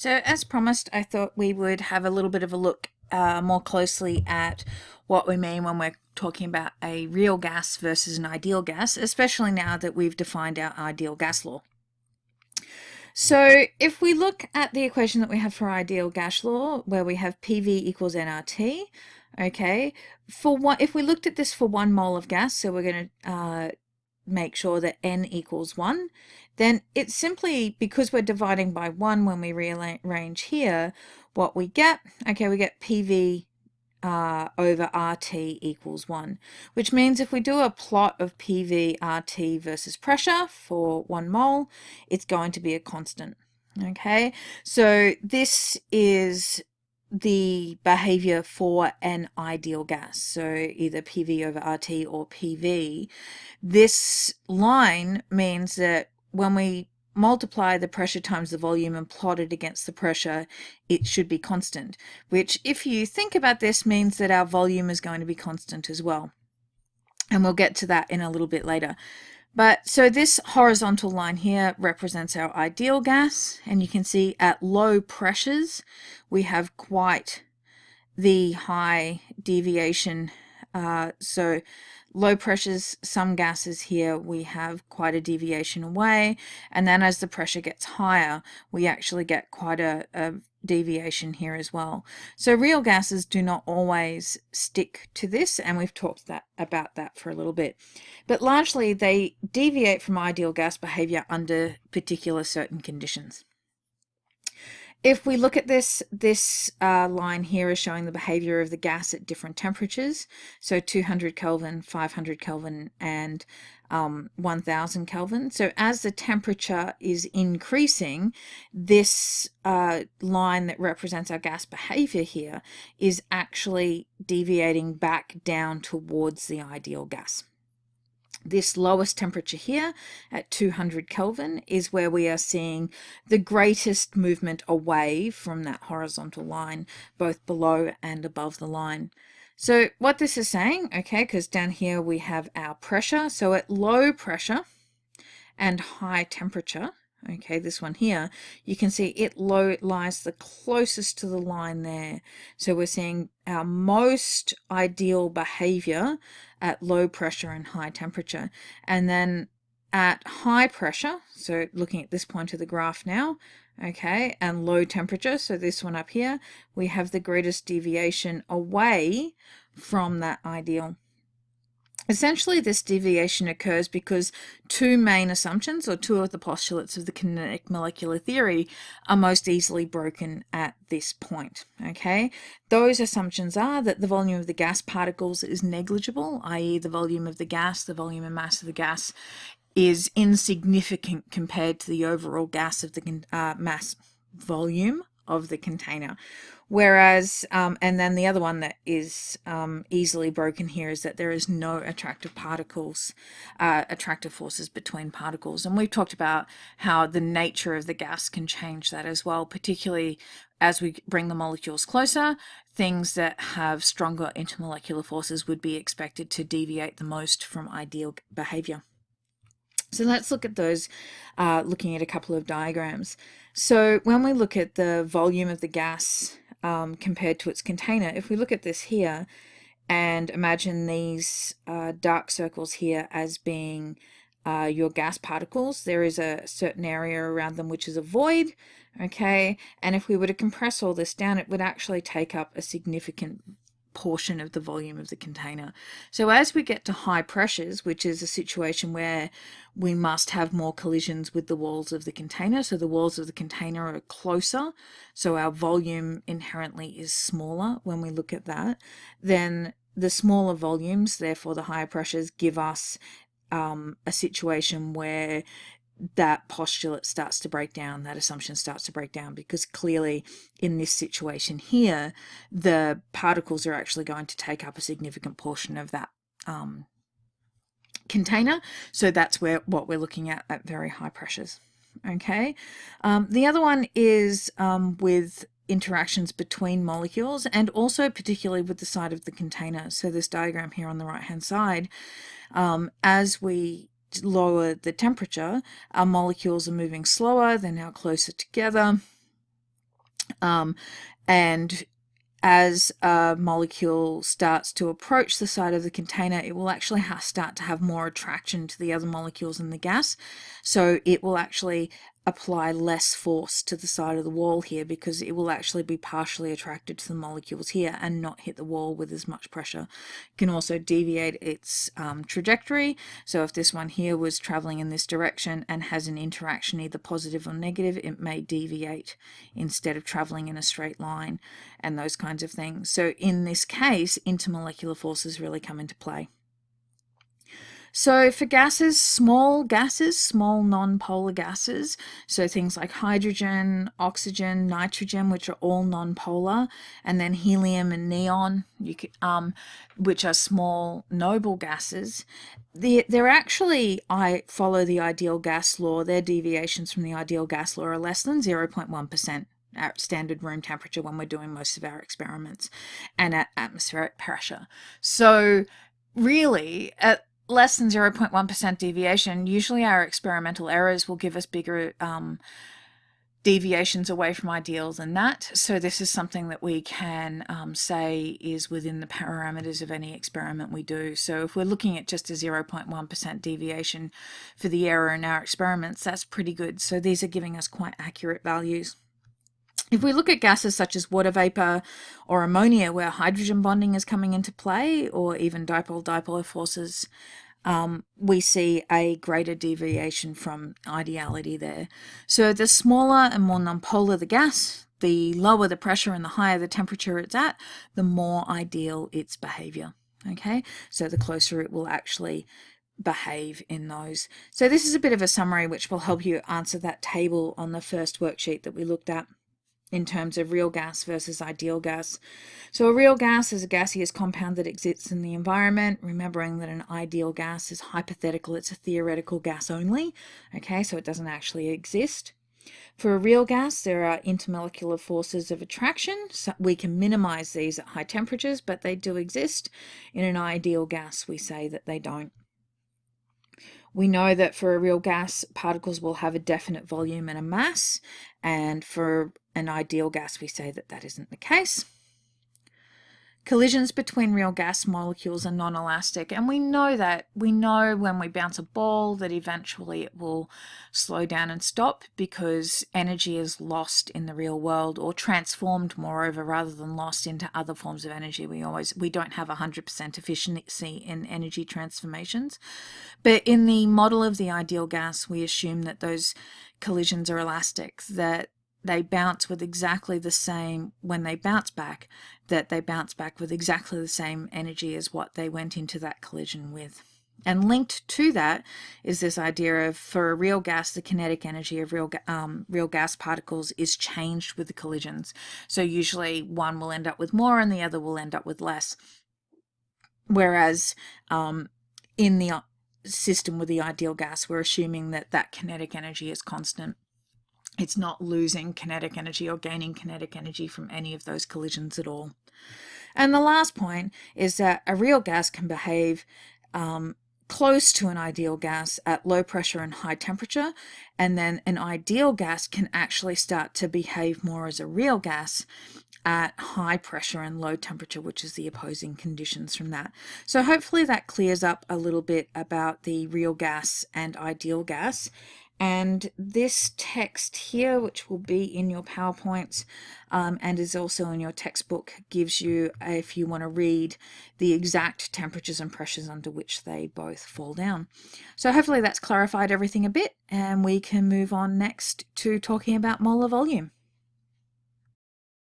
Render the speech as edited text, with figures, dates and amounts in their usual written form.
So as promised, I thought we would have a little bit of a look more closely at what we mean when we're talking about a real gas versus an ideal gas, especially now that we've defined our ideal gas law. So if we look at the equation that we have for ideal gas law, where we have PV equals nRT, okay, if we looked at this for 1 mole of gas, so we're going to make sure that n equals 1, then it's simply because we're dividing by 1 when we rearrange here, what we get, okay, we get PV over RT equals 1, which means if we do a plot of PV RT versus pressure for 1 mole, it's going to be a constant. Okay, so this is the behavior for an ideal gas, so either PV over RT or PV. This line means that when we multiply the pressure times the volume and plot it against the pressure, it should be constant, which if you think about this means that our volume is going to be constant as well. And we'll get to that in a little bit later. But so this horizontal line here represents our ideal gas, and you can see at low pressures we have quite the high deviation. So low pressures, some gases here, we have quite a deviation away, and then as the pressure gets higher, we actually get quite a deviation here as well. So real gases do not always stick to this, and we've talked about that for a little bit. But largely they deviate from ideal gas behavior under particular certain conditions. If we look at this line here is showing the behavior of the gas at different temperatures, so 200 Kelvin, 500 Kelvin, and 1000 Kelvin. So as the temperature is increasing, this line that represents our gas behavior here is actually deviating back down towards the ideal gas. This lowest temperature here at 200 Kelvin is where we are seeing the greatest movement away from that horizontal line, both below and above the line. So what this is saying, okay, because down here we have our pressure. So at low pressure and high temperature, okay, this one here, you can see it lies the closest to the line there. So we're seeing our most ideal behavior at low pressure and high temperature. And then at high pressure, so looking at this point of the graph now, okay, and low temperature, so this one up here, we have the greatest deviation away from that ideal. Essentially, this deviation occurs because two main assumptions, or two of the postulates of the kinetic molecular theory, are most easily broken at this point. Okay, those assumptions are that the volume of the gas particles is negligible, i.e. the volume of the gas, the volume and mass of the gas is insignificant compared to the overall gas of the mass volume of the container. Whereas, and then the other one that is easily broken here is that there is no attractive forces between particles. And we've talked about how the nature of the gas can change that as well, particularly as we bring the molecules closer. Things that have stronger intermolecular forces would be expected to deviate the most from ideal behavior. So let's look at those, looking at a couple of diagrams. So when we look at the volume of the gas compared to its container, if we look at this here and imagine these dark circles here as being your gas particles, there is a certain area around them which is a void, okay, and if we were to compress all this down, it would actually take up a significant portion of the volume of the container. So as we get to high pressures, which is a situation where we must have more collisions with the walls of the container, so the walls of the container are closer, so our volume inherently is smaller when we look at that, then the smaller volumes, therefore the higher pressures, give us a situation where that postulate starts to break down, that assumption starts to break down, because clearly in this situation here, the particles are actually going to take up a significant portion of that container. So that's what we're looking at very high pressures. Okay. The other one is with interactions between molecules, and also particularly with the side of the container. So this diagram here on the right hand side, as we lower the temperature, our molecules are moving slower, they're now closer together, And as a molecule starts to approach the side of the container, it will actually start to have more attraction to the other molecules in the gas. So it will actually apply less force to the side of the wall here, because it will actually be partially attracted to the molecules here and not hit the wall with as much pressure. It can also deviate its trajectory. So if this one here was traveling in this direction and has an interaction either positive or negative, it may deviate instead of traveling in a straight line, and those kinds of things. So in this case, intermolecular forces really come into play. So for gases, small non-polar gases, so things like hydrogen, oxygen, nitrogen, which are all non-polar, and then helium and neon, which are small noble gases, they're actually, I follow the ideal gas law, their deviations from the ideal gas law are less than 0.1% at standard room temperature when we're doing most of our experiments, and at atmospheric pressure. So really, at less than 0.1% deviation, usually our experimental errors will give us bigger deviations away from ideal than that. So this is something that we can say is within the parameters of any experiment we do. So if we're looking at just a 0.1% deviation for the error in our experiments, that's pretty good. So these are giving us quite accurate values. If we look at gases such as water vapor or ammonia, where hydrogen bonding is coming into play, or even dipole-dipole forces, we see a greater deviation from ideality there. So the smaller and more nonpolar the gas, the lower the pressure and the higher the temperature it's at, the more ideal its behavior. Okay, so the closer it will actually behave in those. So this is a bit of a summary which will help you answer that table on the first worksheet that we looked at in terms of real gas versus ideal gas. So a real gas is a gaseous compound that exists in the environment, remembering that an ideal gas is hypothetical, it's a theoretical gas only, okay, so it doesn't actually exist. For a real gas, there are intermolecular forces of attraction. So we can minimize these at high temperatures, but they do exist. In an ideal gas, we say that they don't. We know that for a real gas, particles will have a definite volume and a mass, and for an ideal gas, we say that that isn't the case. Collisions between real gas molecules are non-elastic, and we know when we bounce a ball that eventually it will slow down and stop, because energy is lost in the real world, or transformed moreover, rather than lost into other forms of energy. We don't have 100% efficiency in energy transformations, but in the model of the ideal gas, we assume that those collisions are elastic, that they bounce with exactly the same, when they bounce back, that they bounce back with exactly the same energy as what they went into that collision with. And linked to that is this idea of, for a real gas, the kinetic energy of real gas particles is changed with the collisions. So usually one will end up with more and the other will end up with less. Whereas in the system with the ideal gas, we're assuming that that kinetic energy is constant. It's not losing kinetic energy or gaining kinetic energy from any of those collisions at all. And the last point is that a real gas can behave close to an ideal gas at low pressure and high temperature, and then an ideal gas can actually start to behave more as a real gas at high pressure and low temperature, which is the opposing conditions from that. So hopefully that clears up a little bit about the real gas and ideal gas. And this text here, which will be in your PowerPoints and is also in your textbook, gives you, if you want to read, the exact temperatures and pressures under which they both fall down. So hopefully that's clarified everything a bit, and we can move on next to talking about molar volume.